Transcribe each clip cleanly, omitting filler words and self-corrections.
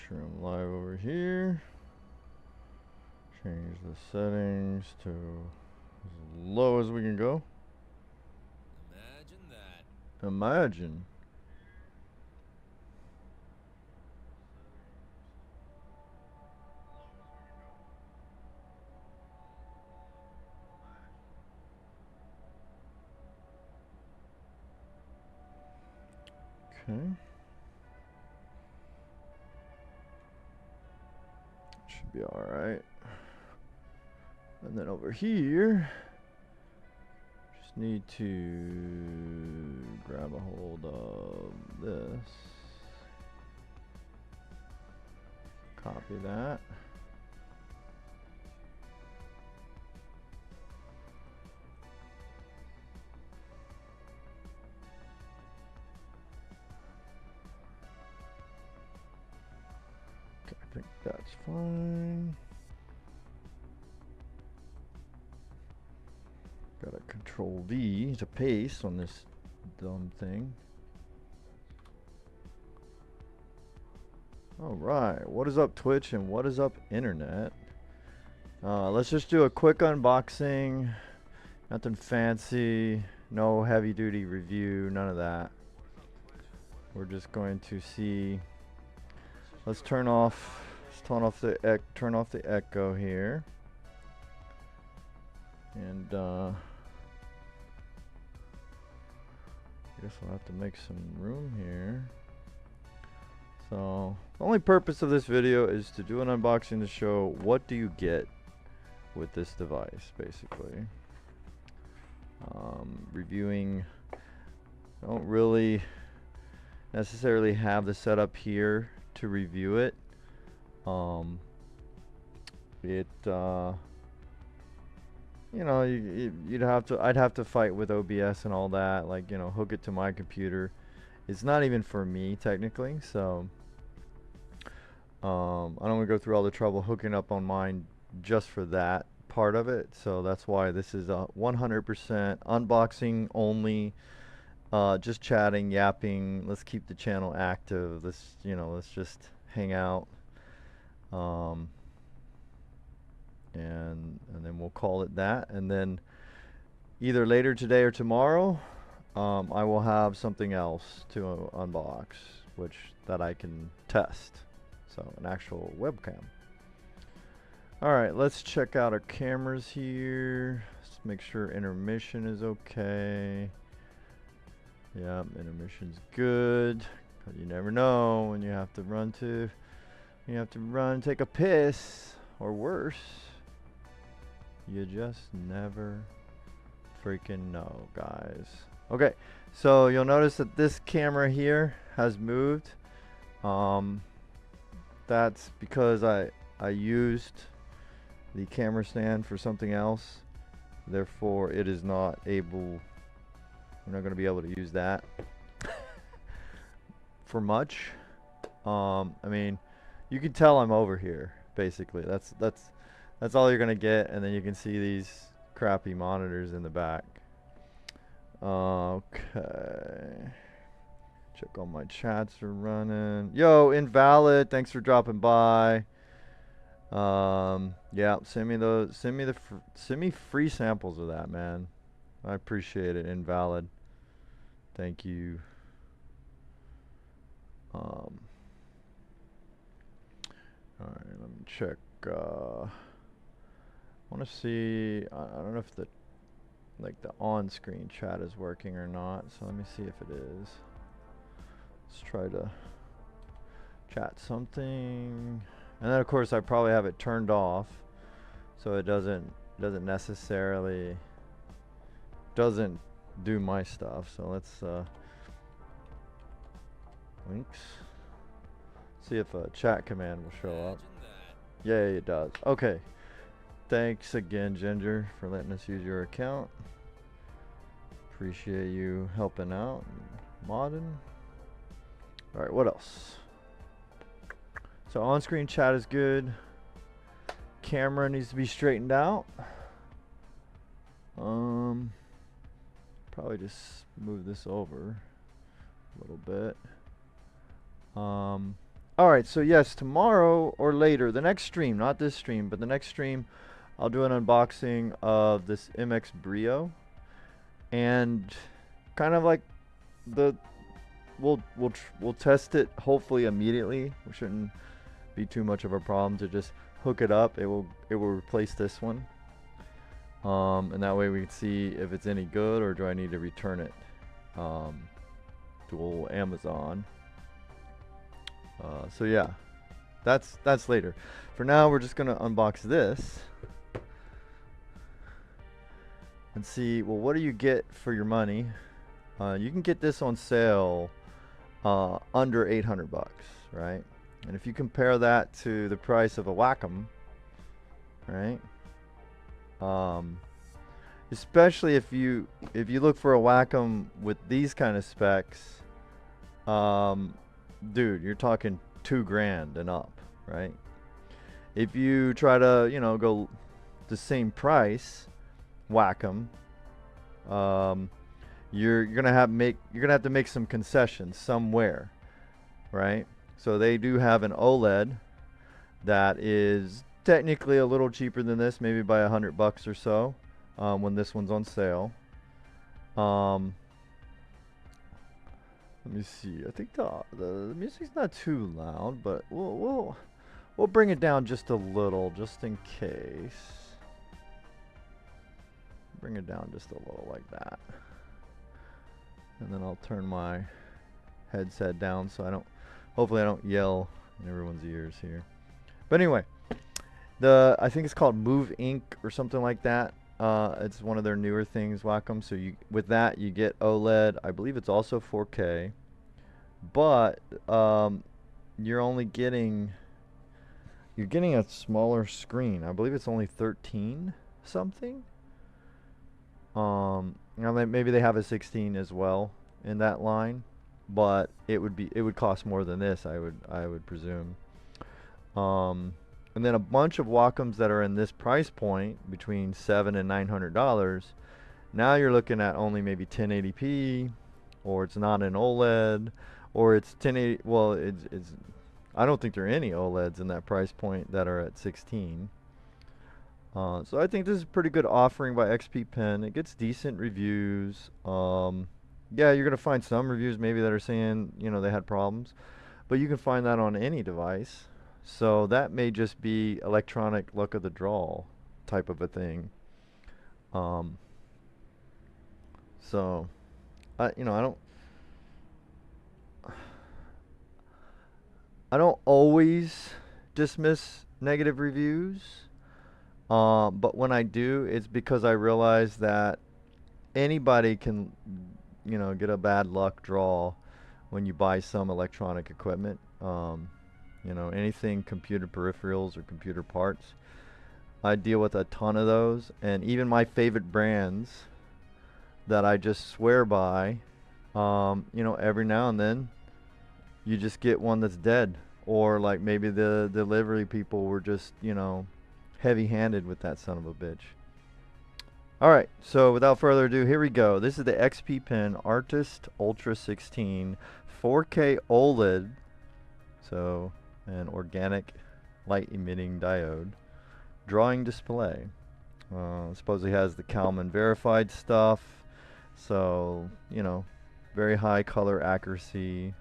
sure I'm live over here. Change the settings to as low as we can go. Imagine that. Imagine. Okay. Should be alright. And then over here, just need to grab a hold of this. Copy that. Okay, I think that's fine. Got a Control V to paste on this dumb thing. Alright, what is up Twitch and what is up Internet? Let's just do a quick unboxing. Nothing fancy, no heavy duty review, none of that. We're just going to see. Let's turn off the echo here. And I guess we'll have to make some room here. So the only purpose of this video is to do an unboxing to show what do you get with this device, basically. Reviewing, I don't really necessarily have the setup here to review it. You know, I'd have to fight with OBS and all that, like, you know, hook it to my computer. It's not even for me technically, so I don't want to go through all the trouble hooking up on mine just for that part of it. So that's why this is a 100% unboxing only, just chatting, yapping. Let's keep the channel active. Let's just hang out. And then we'll call it that. And then either later today or tomorrow, I will have something else to unbox, that I can test. So an actual webcam. Alright, let's check out our cameras here. Let's make sure intermission is okay. Yep, intermission's good. But you never know when you have to run, take a piss, or worse. You just never freaking know, guys. Okay, so you'll notice that this camera here has moved. That's because I used the camera stand for something else. Therefore, it is not able. We're not going to be able to use that for much. I mean, you can tell I'm over here. Basically, that's all you're gonna get, and then you can see these crappy monitors in the back. Okay. Check all my chats are running. Yo, Invalid, thanks for dropping by. Yeah, send me free samples of that, man. I appreciate it, Invalid. Thank you. All right, let me check. I want to see. I don't know if the on-screen chat is working or not. So let me see if it is. Let's try to chat something, and then of course I probably have it turned off, so it doesn't necessarily do my stuff. So let's links. See if a chat command will show up. Yay, it does. Okay. Thanks again, Ginger, for letting us use your account. Appreciate you helping out and modding. Alright, what else? So on-screen chat is good. Camera needs to be straightened out. Probably just move this over a little bit. Alright, so yes, tomorrow or later, the next stream, not this stream, but the next stream, I'll do an unboxing of this MX Brio. And kind of like the we'll test it hopefully immediately. We shouldn't be too much of a problem to just hook it up. It will replace this one. And that way we can see if it's any good or do I need to return it to old Amazon. So yeah, that's later. For now, we're just gonna unbox this and see. Well, what do you get for your money? You can get this on sale under 800 bucks, right? And if you compare that to the price of a Wacom, right? Especially if you look for a Wacom with these kind of specs, dude, you're talking $2,000 and up, right? If you try to, go the same price, Wacom, you're gonna have to make some concessions somewhere, right? So they do have an OLED that is technically a little cheaper than this, maybe by $100 or so, when this one's on sale. Let me see. I think the music's not too loud, but we'll bring it down just a little, just in case. Bring it down just a little like that, and then I'll turn my headset down so hopefully I don't yell in everyone's ears here. But anyway, I think it's called Move Inc. or something like that. It's one of their newer things, Wacom. So with that you get OLED. I believe it's also 4K, but you're getting a smaller screen. I believe it's only 13 something. Maybe they have a 16 as well in that line, but it would cost more than this, I would presume. And then a bunch of Wacoms that are in this price point between $700 and $900. Now you're looking at only maybe 1080p, or it's not an OLED, or it's 1080. Well, it's I don't think there are any OLEDs in that price point that are at 16. So I think this is a pretty good offering by XP Pen. It gets decent reviews. Yeah, you're gonna find some reviews maybe that are saying they had problems, but you can find that on any device. So that may just be electronic luck of the draw type of a thing. So I don't always dismiss negative reviews. But when I do, it's because I realize that anybody can, get a bad luck draw when you buy some electronic equipment. Anything computer peripherals or computer parts. I deal with a ton of those, and even my favorite brands that I just swear by, every now and then you just get one that's dead, or like maybe the delivery people were just, heavy-handed with that son of a bitch. Alright, so without further ado, here we go. This is the XP Pen Artist Ultra 16 4K OLED. So, an organic light emitting diode drawing display. Supposedly has the Kalman verified stuff. So, very high color accuracy.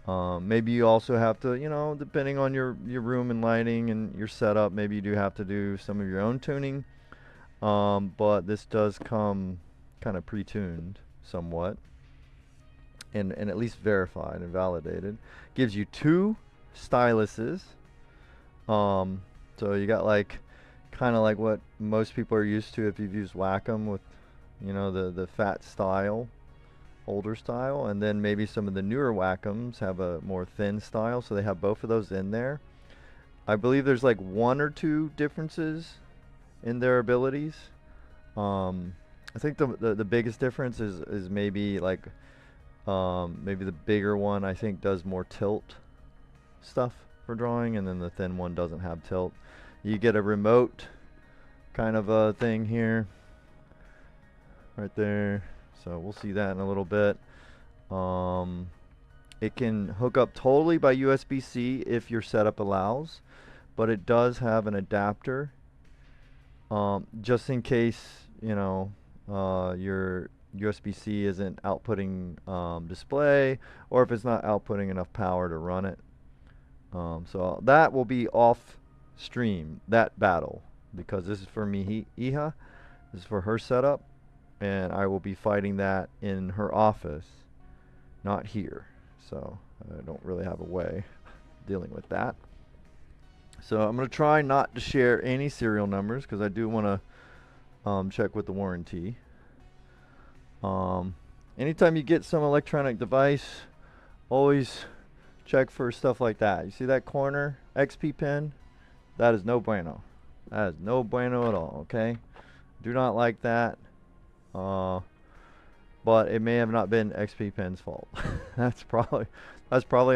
Maybe you also have to, depending on your room and lighting and your setup, maybe you do have to do some of your own tuning. But this does come kind of pre-tuned somewhat, and at least verified and validated. Gives you two styluses. So you got kind of like what most people are used to if you've used Wacom with, the fat style. Older style, and then maybe some of the newer Wacoms have a more thin style, so they have both of those in there. I believe there's like one or two differences in their abilities. I think the biggest difference is maybe maybe the bigger one I think does more tilt stuff for drawing, and then the thin one doesn't have tilt. You get a remote kind of a thing here, right there. So we'll see that in a little bit. It can hook up totally by USB-C if your setup allows, but it does have an adapter just in case, your USB-C isn't outputting display, or if it's not outputting enough power to run it. So that will be off stream, that battle, because this is for Iha. This is for her setup, and I will be fighting that in her office, not here. So I don't really have a way dealing with that. So I'm going to try not to share any serial numbers because I do want to check with the warranty. Anytime you get some electronic device, always check for stuff like that. You see that corner XP pin? That is no bueno. That is no bueno at all, okay? Do not like that. But it may have not been XP Pen's fault. that's probably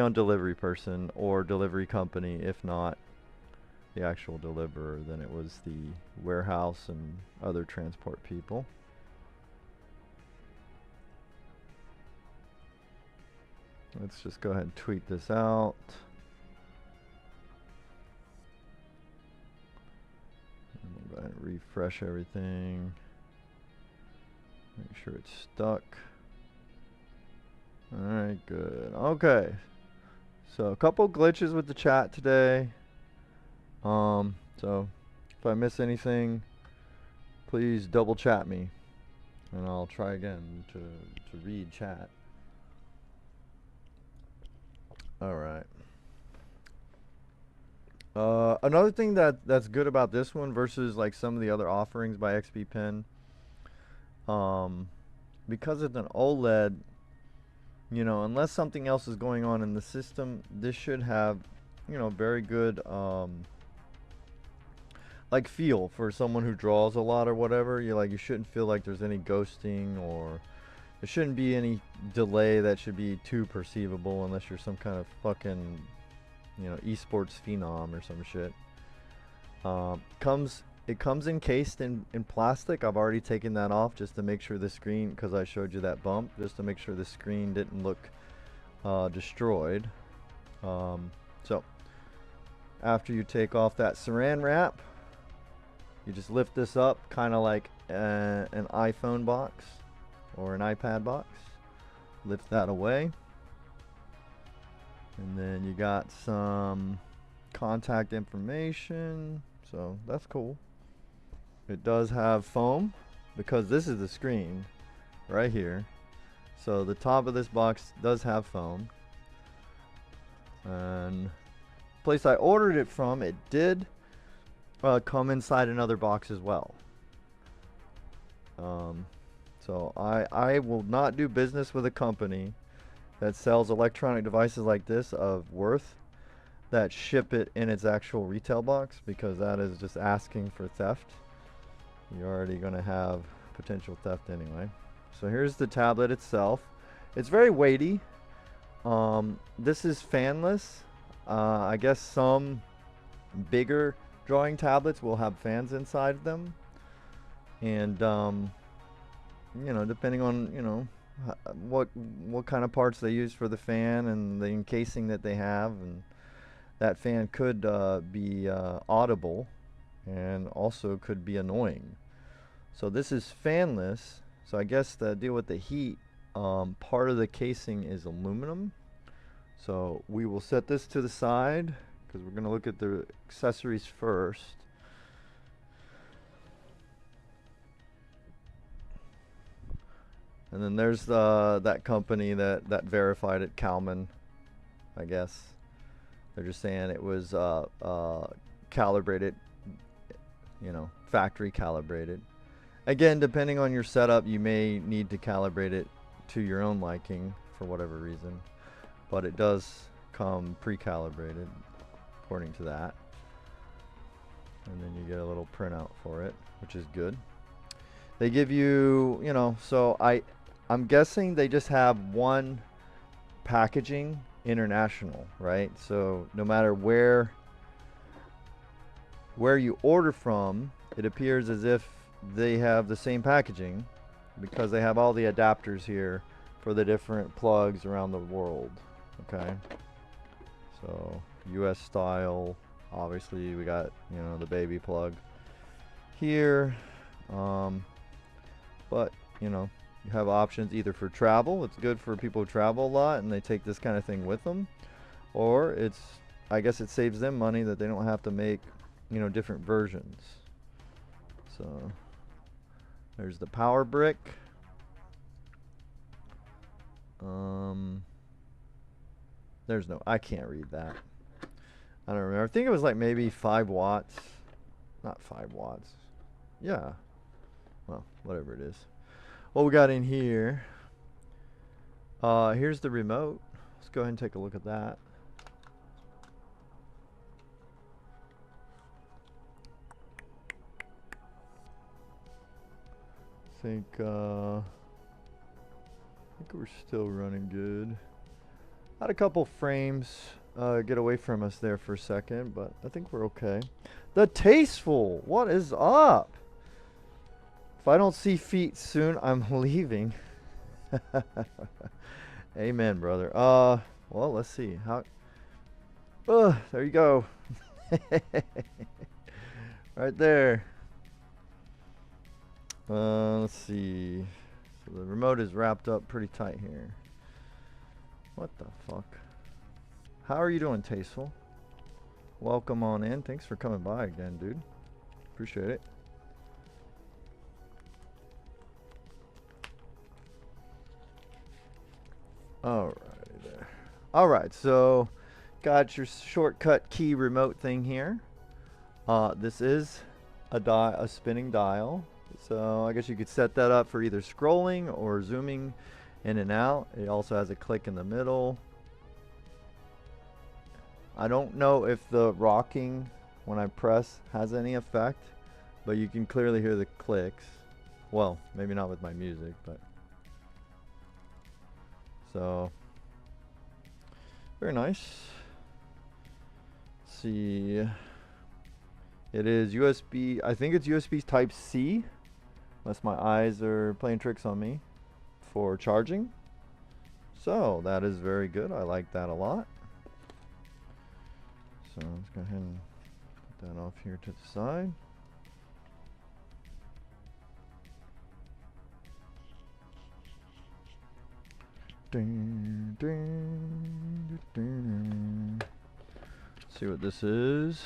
on delivery person or delivery company, if not the actual deliverer. Then it was the warehouse and other transport people. Let's just go ahead and tweet this out. Go ahead and refresh everything. Make sure it's stuck. Alright, good. Okay. So a couple glitches with the chat today. So if I miss anything, please double chat me. And I'll try again to read chat. Alright. Another thing that's good about this one versus like some of the other offerings by XP Pen, because it's an OLED, unless something else is going on in the system, this should have, very good, like feel for someone who draws a lot or whatever. You shouldn't feel like there's any ghosting, or there shouldn't be any delay that should be too perceivable unless you're some kind of fucking, esports phenom or some shit. It comes encased in plastic. I've already taken that off just to make sure the screen, because I showed you that bump, just to make sure the screen didn't look destroyed. So after you take off that saran wrap, you just lift this up, kind of like an iPhone box or an iPad box. Lift that away. And then you got some contact information. So that's cool. It does have foam because this is the screen right here. So the top of this box does have foam. And the place I ordered it from, it did come inside another box as well. So I will not do business with a company that sells electronic devices like this of worth that ship it in its actual retail box, because that is just asking for theft. You're already going to have potential theft anyway. So here's the tablet itself. It's very weighty. This is fanless. I guess some bigger drawing tablets will have fans inside them. And, depending on, what kind of parts they use for the fan and the encasing that they have, and that fan could be audible and also could be annoying. So this is fanless, so I guess the deal with the heat, part of the casing is aluminum. So we will set this to the side because we're going to look at the accessories first. And then there's that company that verified it, Kalman, I guess. They're just saying it was calibrated, factory calibrated. Again, depending on your setup, you may need to calibrate it to your own liking for whatever reason. But it does come pre-calibrated according to that. And then you get a little printout for it, which is good. They give you, so I'm guessing they just have one packaging international, right? So no matter where you order from, it appears as if they have the same packaging, because they have all the adapters here for the different plugs around the world. Okay. So US style. Obviously we got, you know, the baby plug here. But, you know, you have options either for travel. It's good for people who travel a lot and they take this kind of thing with them. Or it's, I guess it saves them money that they don't have to make, you know, different versions. So there's the power brick. There's no, I can't read that. I don't remember. I think it was like maybe 5 watts. Not 5 watts. Yeah. Well, whatever it is. What we got in here. Here's the remote. Let's go ahead and take a look at that. I think we're still running good. Had a couple frames get away from us there for a second, but I think we're okay. The Tasteful, what is up? If I don't see feet soon, I'm leaving. Amen, brother. Well, let's see. How? There you go. Right there. Let's see. So the remote is wrapped up pretty tight here. What the fuck? How are you doing, Tasteful? Welcome on in. Thanks for coming by again, dude. Appreciate it. Alright there. Alright, so got your shortcut key remote thing here. This is a spinning dial. So I guess you could set that up for either scrolling or zooming in and out. It also has a click in the middle. I don't know if the rocking when I press has any effect, but you can clearly hear the clicks. Well, maybe not with my music, but so very nice. Let's see, it is USB. I think it's USB Type C, unless my eyes are playing tricks on me, for charging. So that is very good. I like that a lot. So let's go ahead and put that off here to the side. Ding, ding, ding. Let's see what this is.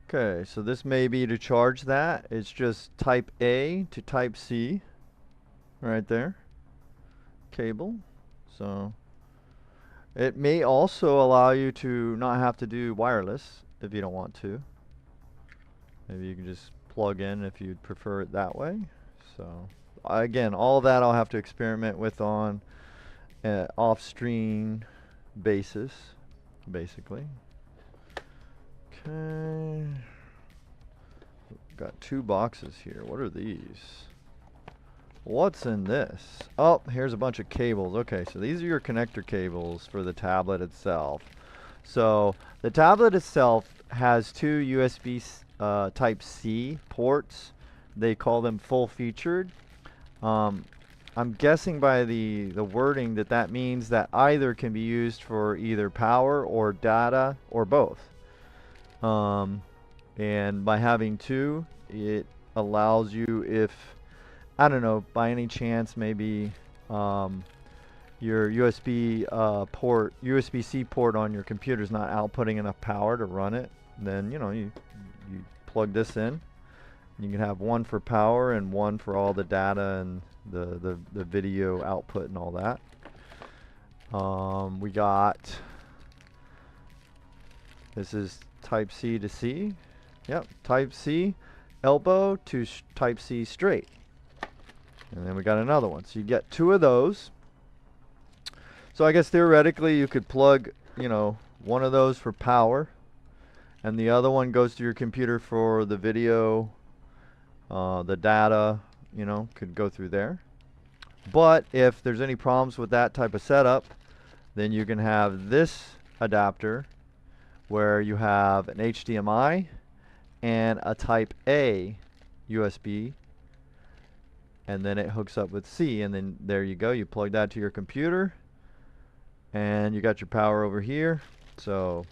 Okay, so this may be to charge that. It's just Type A to Type C right there. Cable. So it may also allow you to not have to do wireless if you don't want to. Maybe you can just plug in if you'd prefer it that way. So again, all that I'll have to experiment with on off-screen basis, basically. Okay. Got 2 boxes here. What are these? What's in this? Oh, here's a bunch of cables. Okay, so these are your connector cables for the tablet itself. So the tablet itself has 2 USB Type C ports. They call them full featured. I'm guessing by the wording that means that either can be used for either power or data or both. And by having 2, it allows you, if I don't know, by any chance maybe your USB-C port on your computer is not outputting enough power to run it, then you know you plug this in. You can have one for power and one for all the data and the video output and all that. We got, this is Type C to C. Yep, Type C elbow to Type C straight. And then we got another one. So you get 2 of those. So I guess theoretically you could plug, you know, one of those for power and the other one goes to your computer for the video, the data, you know, could go through there. But if there's any problems with that type of setup, then you can have this adapter where you have an HDMI and a Type A USB, and then it hooks up with C, and then there you go. You plug that to your computer And you got your power over here. So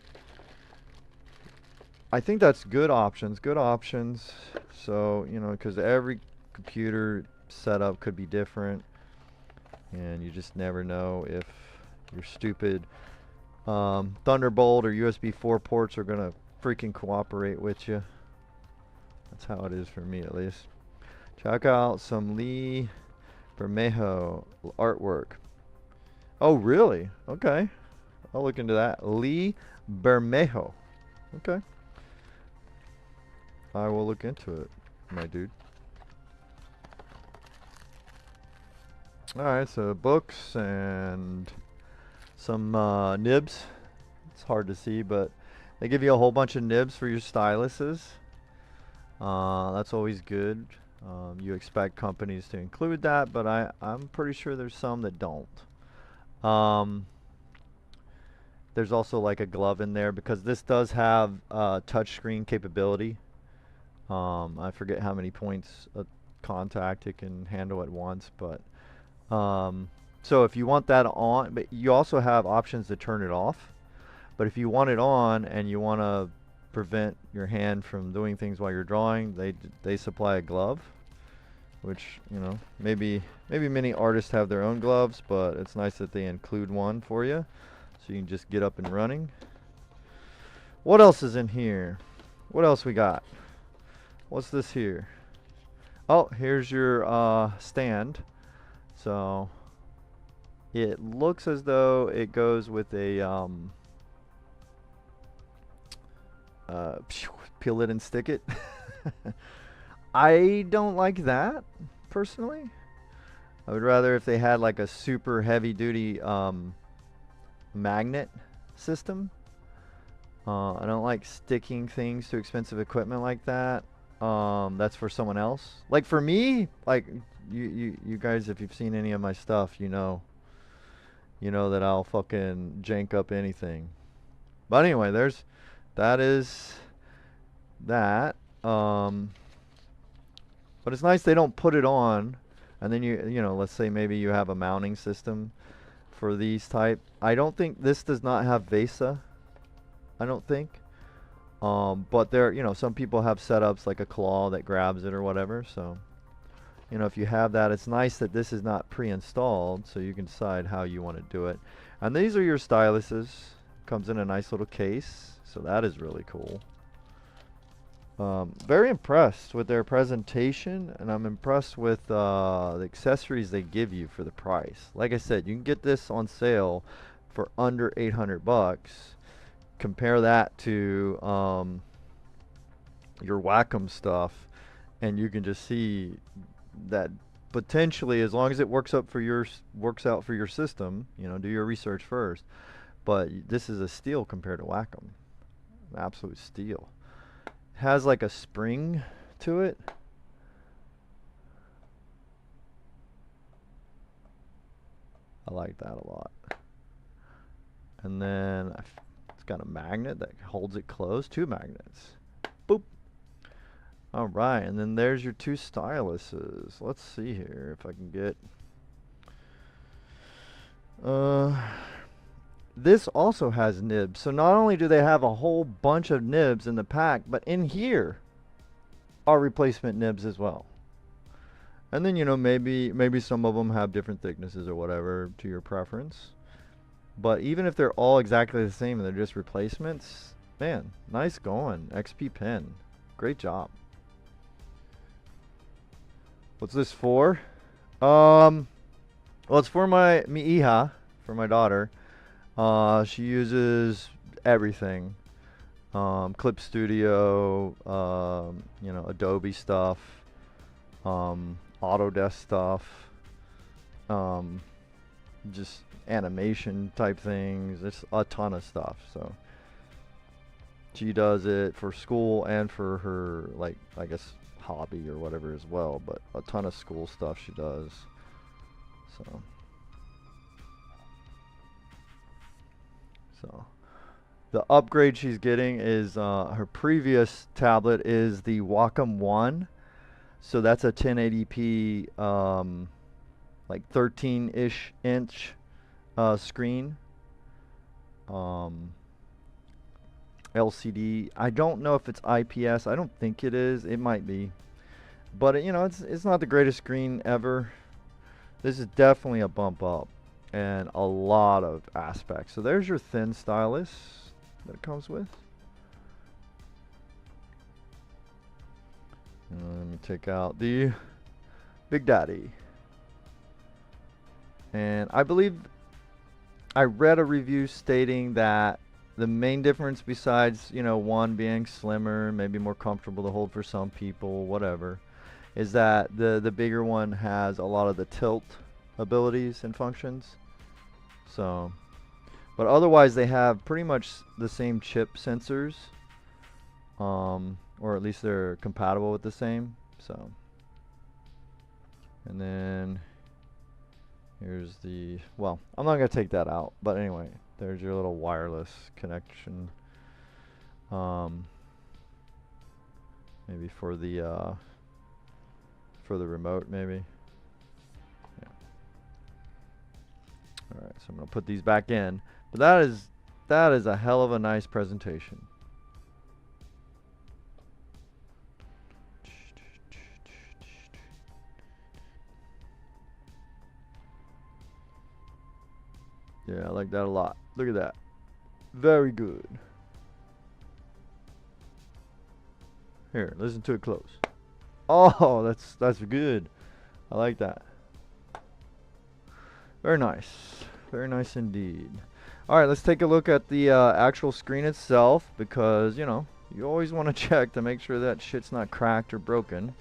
I think that's good options. Good options. So, you know, because every computer setup could be different. And you just never know if your stupid Thunderbolt or USB 4 ports are going to freaking cooperate with you. That's how it is for me, at least. Check out some Lee Bermejo artwork. Oh, really? Okay. I'll look into that. Lee Bermejo. Okay. I will look into it, my dude. Alright, so books and some nibs. It's hard to see, but they give you a whole bunch of nibs for your styluses. That's always good. You expect companies to include that, but I'm pretty sure there's some that don't. There's also like a glove in there because this does have touchscreen capability. I forget how many points of contact it can handle at once, but so if you want that on, but you also have options to turn it off. But if you want it on and you want to prevent your hand from doing things while you're drawing, they supply a glove, which, you know, maybe many artists have their own gloves, but it's nice that they include one for you so you can just get up and running. What else is in here? What else we got? What's this here? Oh, here's your stand. So it looks as though it goes with a peel it and stick it. I don't like that personally. I would rather if they had like a super heavy duty magnet system. I don't like sticking things to expensive equipment like that. That's for someone else. Like for me, like you guys, if you've seen any of my stuff, you know that I'll fucking jank up anything. But anyway, that is that. But it's nice they don't put it on, and then you know, let's say maybe you have a mounting system for these type. I don't think this does not have VESA. I don't think. But there, you know, some people have setups like a claw that grabs it or whatever. So, you know, if you have that, it's nice that this is not pre-installed, so you can decide how you want to do it. And these are your styluses. Comes in a nice little case, so that is really cool. Very impressed with their presentation, and I'm impressed with the accessories they give you for the price. Like I said, you can get this on sale for under 800 bucks. Compare that to your Wacom stuff, and you can just see that potentially, as long as it works out for your system, you know, do your research first. But this is a steal compared to Wacom. Absolute steal. Has like a spring to it. I like that a lot. And then it's got a magnet that holds it closed. 2 magnets. Boop. All right, and then there's your 2 styluses. Let's see here if I can get. This also has nibs. So not only do they have a whole bunch of nibs in the pack, but in here are replacement nibs as well. And then, you know, maybe some of them have different thicknesses or whatever to your preference. But even if they're all exactly the same and they're just replacements, man, nice going. XP pen. Great job. What's this for? Well, it's for mi hija, for my daughter. She uses everything. Clip Studio, you know, Adobe stuff, Autodesk stuff, just animation type things. It's a ton of stuff. So she does it for school and for her, like, I guess, hobby or whatever as well. But a ton of school stuff she does. So the upgrade she's getting is her previous tablet is the Wacom One. So that's a 1080p like 13-ish inch screen. LCD. I don't know if it's IPS. I don't think it is. It might be, but you know, it's not the greatest screen ever. This is definitely a bump up, and a lot of aspects. So there's your thin stylus that it comes with. Let me take out the Big Daddy. And I believe I read a review stating that the main difference, besides, you know, one being slimmer, maybe more comfortable to hold for some people, whatever, is that the bigger one has a lot of the tilt abilities and functions. So, but otherwise they have pretty much the same chip sensors, or at least they're compatible with the same. So, and then here's the, well, I'm not gonna take that out, but anyway, there's your little wireless connection. Maybe for the remote, maybe. Yeah. All right, so I'm gonna put these back in. But that is a hell of a nice presentation. Yeah, I like that a lot. Look at that. Very good. Here, listen to it close. Oh, that's good. I like that. Very nice. Very nice indeed. Alright, let's take a look at the actual screen itself, because, you know, you always want to check to make sure that shit's not cracked or broken.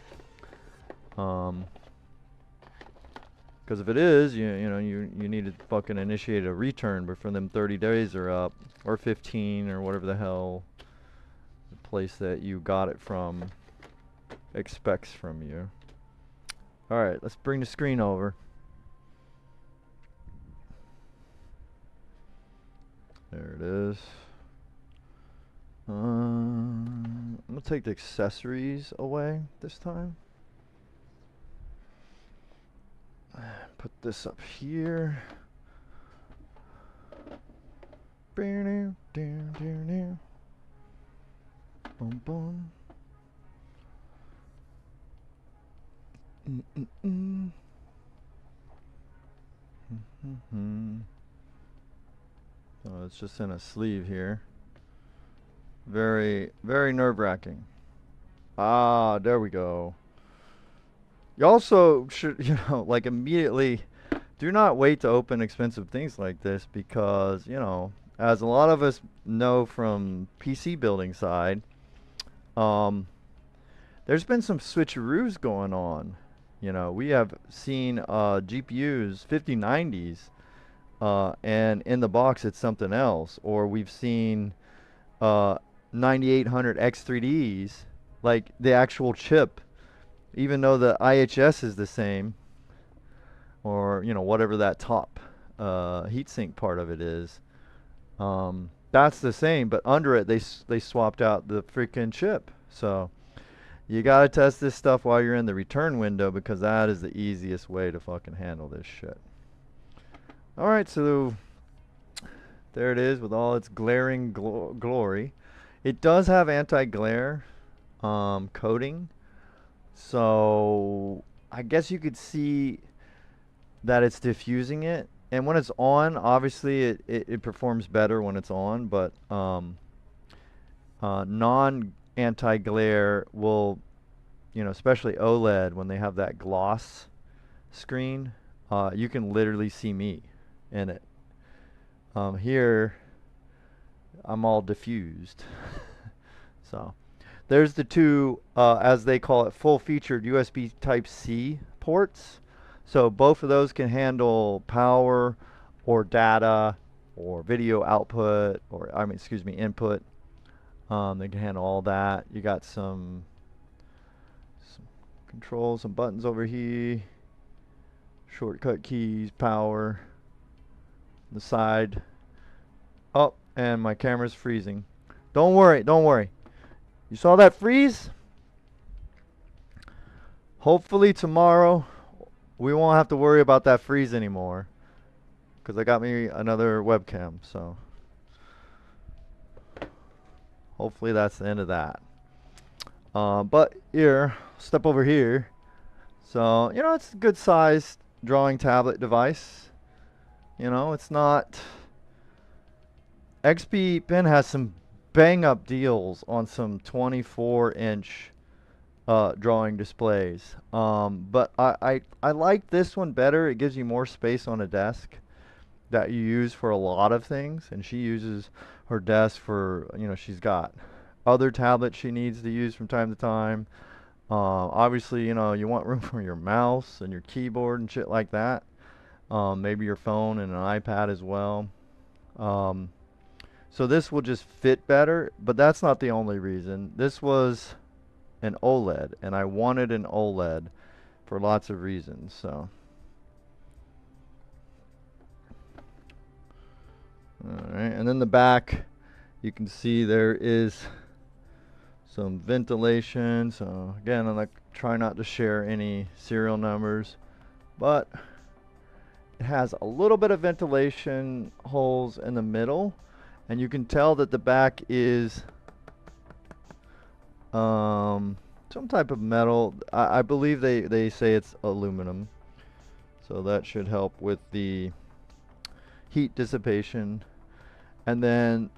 Because if it is, you know, you need to fucking initiate a return before them 30 days are up, or 15, or whatever the hell the place that you got it from expects from you. Alright, let's bring the screen over. There it is. I'm gonna take the accessories away this time. Put this up here. Boom, boom. So it's just in a sleeve here. Very, very nerve-wracking. Ah, there we go. You also should, you know, like immediately, do not wait to open expensive things like this, because, you know, as a lot of us know from PC building side, there's been some switcheroos going on. You know, we have seen GPUs 5090s, and in the box it's something else. Or we've seen 9800 X3Ds, like the actual chip, even though the IHS is the same, or, you know, whatever that top heatsink part of it is, that's the same, but under it they swapped out the freaking chip. So you gotta test this stuff while you're in the return window, because that is the easiest way to fucking handle this shit. Alright, so there it is with all its glaring glory. It does have anti-glare coating, so I guess you could see that it's diffusing it. And when it's on, obviously it performs better when it's on, but non-anti-glare will, you know, especially OLED, when they have that gloss screen, you can literally see me in it. Here, I'm all diffused. So, there's the two, as they call it, full-featured USB Type-C ports. So both of those can handle power or data or video output, or I mean, excuse me, input. They can handle all that. You got some controls, some buttons over here, shortcut keys, power, the side. Oh, and my camera's freezing. Don't worry, don't worry. You saw that freeze? Hopefully tomorrow we won't have to worry about that freeze anymore, because I got me another webcam. So hopefully that's the end of that. But here, step over here. So, it's a good sized drawing tablet device. It's not. XP Pen has some bang up deals on some 24-inch drawing displays. But I like this one better. It gives you more space on a desk that you use for a lot of things. And she uses her desk for, she's got other tablets she needs to use from time to time. Obviously, you want room for your mouse and your keyboard and shit like that. Maybe your phone and an iPad as well. So this will just fit better, but that's not the only reason. This was an OLED, and I wanted an OLED for lots of reasons. So, all right, and then the back, you can see there is some ventilation. So again, I'm try not to share any serial numbers, but it has a little bit of ventilation holes in the middle, and you can tell that the back is some type of metal. I believe they say it's aluminum, so that should help with the heat dissipation. And then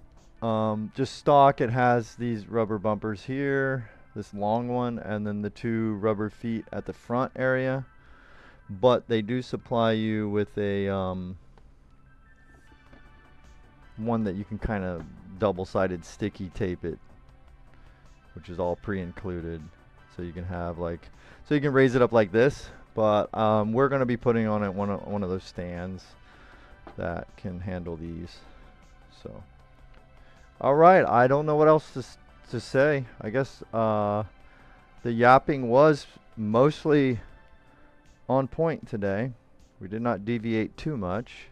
just stock, it has these rubber bumpers here, this long one, and then the two rubber feet at the front area. But they do supply you with a one that you can kind of double-sided sticky tape it, which is all pre-included. So you can have so you can raise it up like this. But we're going to be putting on it one of those stands that can handle these. So. All right, I don't know what else to say. I guess the yapping was mostly on point today. We did not deviate too much.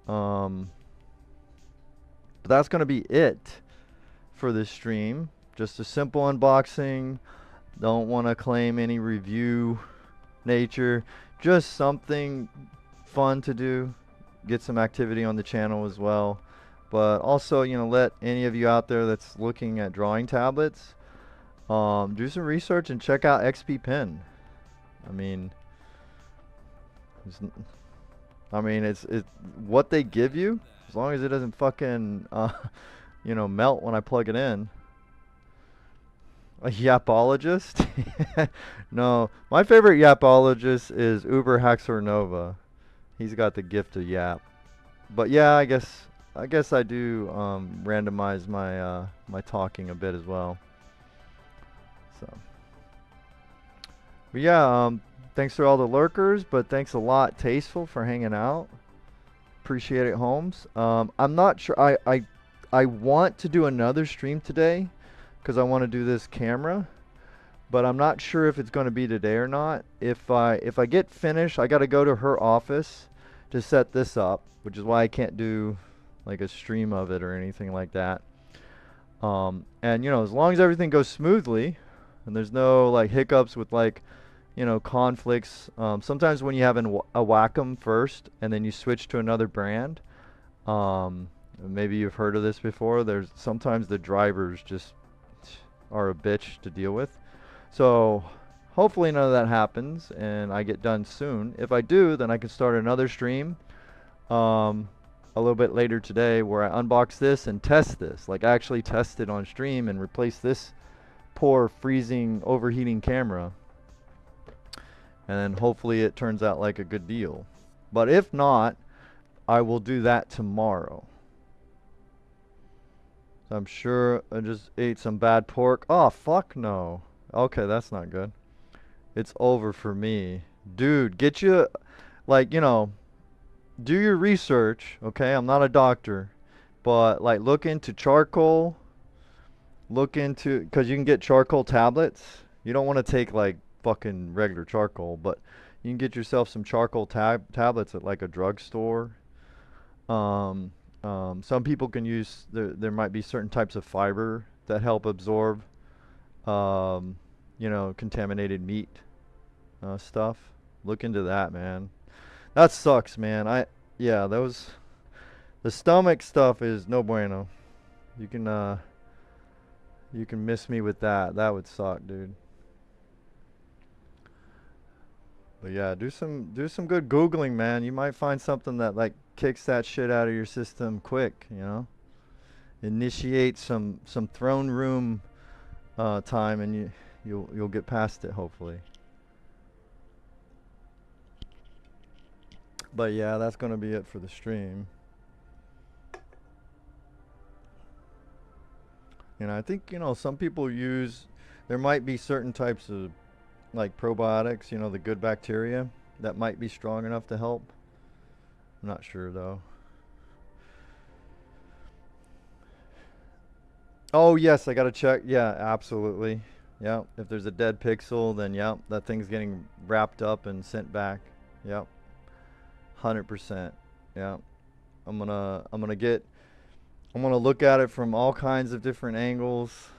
But that's going to be it for this stream. Just a simple unboxing. Don't want to claim any review nature. Just something fun to do. Get some activity on the channel as well. But also, let any of you out there that's looking at drawing tablets, do some research and check out XP Pen. I mean, it's what they give you, as long as it doesn't fucking, melt when I plug it in. A yapologist? No, my favorite yapologist is Uber Haxor Nova. He's got the gift of yap. But yeah, I guess I do randomize my my talking a bit as well. So, but yeah, thanks for all the lurkers, but thanks a lot, Tasteful, for hanging out. Appreciate it, Holmes. I'm not sure. I want to do another stream today because I want to do this camera, but I'm not sure if it's going to be today or not. If I get finished, I got to go to her office to set this up, which is why I can't do like a stream of it or anything like that. And as long as everything goes smoothly and there's no like hiccups with conflicts. Sometimes when you have a Wacom first and then you switch to another brand, maybe you've heard of this before, there's sometimes the drivers just are a bitch to deal with. So hopefully none of that happens and I get done soon. If I do, then I can start another stream a little bit later today where I unbox this and test this, like actually test it on stream and replace this poor freezing overheating camera, and then hopefully it turns out like a good deal. But if not, I will do that tomorrow. So I'm sure I just ate some bad pork. Oh fuck no. Okay, that's not good. It's over for me, dude. Get you do your research, okay? I'm not a doctor, but look into charcoal. Look into, because you can get charcoal tablets. You don't want to take fucking regular charcoal, but you can get yourself some charcoal tablets at a drugstore. Some people can use, there might be certain types of fiber that help absorb, contaminated meat stuff. Look into that, man. That sucks, man. The stomach stuff is no bueno. You can You can miss me with that. That would suck, dude. But yeah, do some good googling, man. You might find something that like kicks that shit out of your system quick, you know? Initiate some throne room time, and you'll get past it hopefully. But yeah, that's gonna be it for the stream. And I think, some people use, there might be certain types of like probiotics, the good bacteria that might be strong enough to help. I'm not sure though. Oh yes, I gotta check. Yeah, absolutely. Yeah, if there's a dead pixel, then yeah, that thing's getting wrapped up and sent back. Yep, 100%. Yeah, I'm gonna look at it from all kinds of different angles.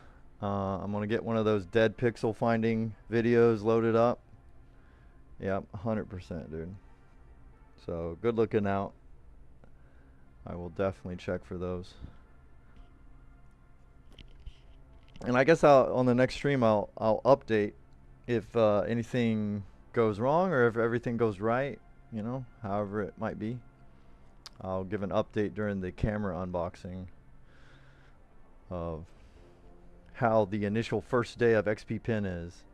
I'm gonna get one of those dead pixel finding videos loaded up. Yep, 100%, dude. So good looking out. I will definitely check for those. And I guess on the next stream I'll update if anything goes wrong or if everything goes right, however it might be. I'll give an update during the camera unboxing of how the initial first day of XP Pen is.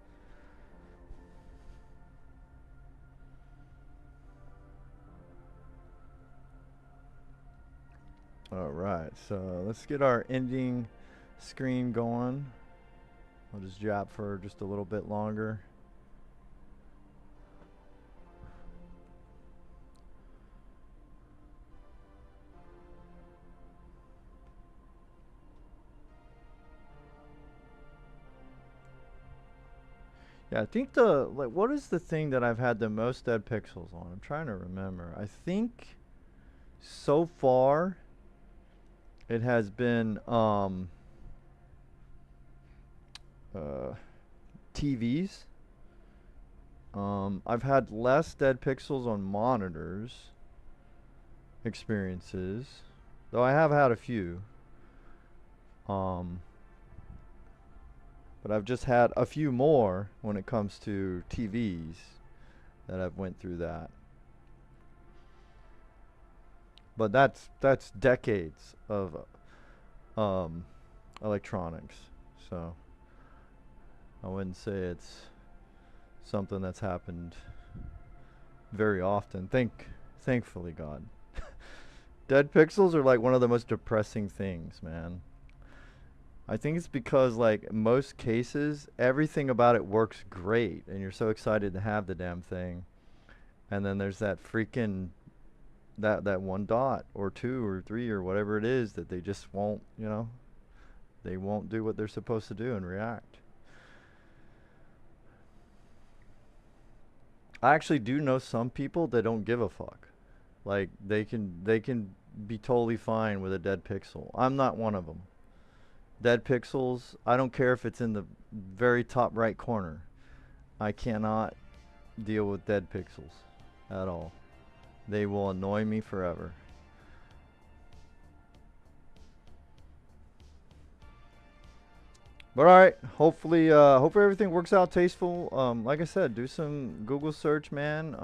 Alright, so let's get our ending screen going. I'll just jab for just a little bit longer. Yeah, I think what is the thing that I've had the most dead pixels on? I'm trying to remember. I think so far it has been TVs. I've had less dead pixels on monitors experiences, though I have had a few. But I've just had a few more when it comes to TVs that I've went through that. But that's decades of electronics, so I wouldn't say it's something that's happened very often. Thankfully, God. Dead pixels are like one of the most depressing things, man. I think it's because like most cases, everything about it works great, and you're so excited to have the damn thing, and then there's that freaking that one dot or two or three or whatever it is that they just won't, they won't do what they're supposed to do and react. I actually do know some people that don't give a fuck. Like they can be totally fine with a dead pixel. I'm not one of them. Dead pixels, I don't care if it's in the very top right corner. I cannot deal with dead pixels at all. They will annoy me forever. But alright, hopefully everything works out tasteful. Like I said, do some Google search, man.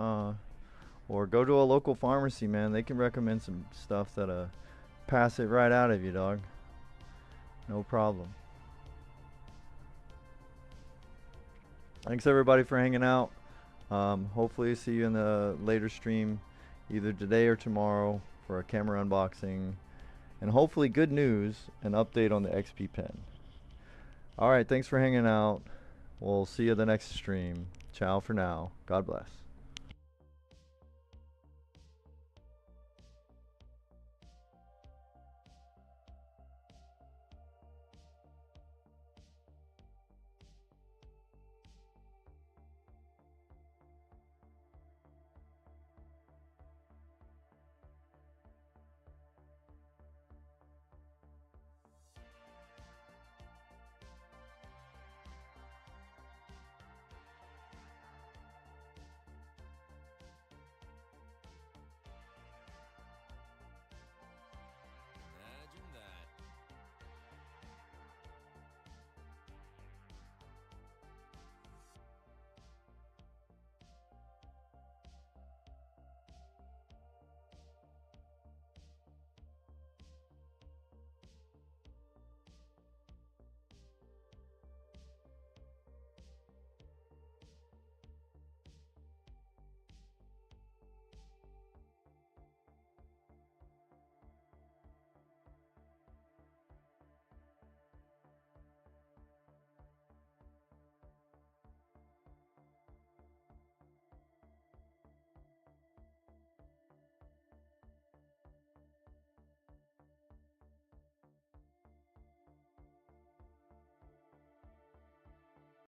Or go to a local pharmacy, man. They can recommend some stuff that pass it right out of you, dog. No problem. Thanks everybody for hanging out. Hopefully see you in the later stream, either today or tomorrow, for a camera unboxing, and hopefully good news, an update on the XP Pen. Alright, thanks for hanging out. We'll see you the next stream. Ciao for now. God bless.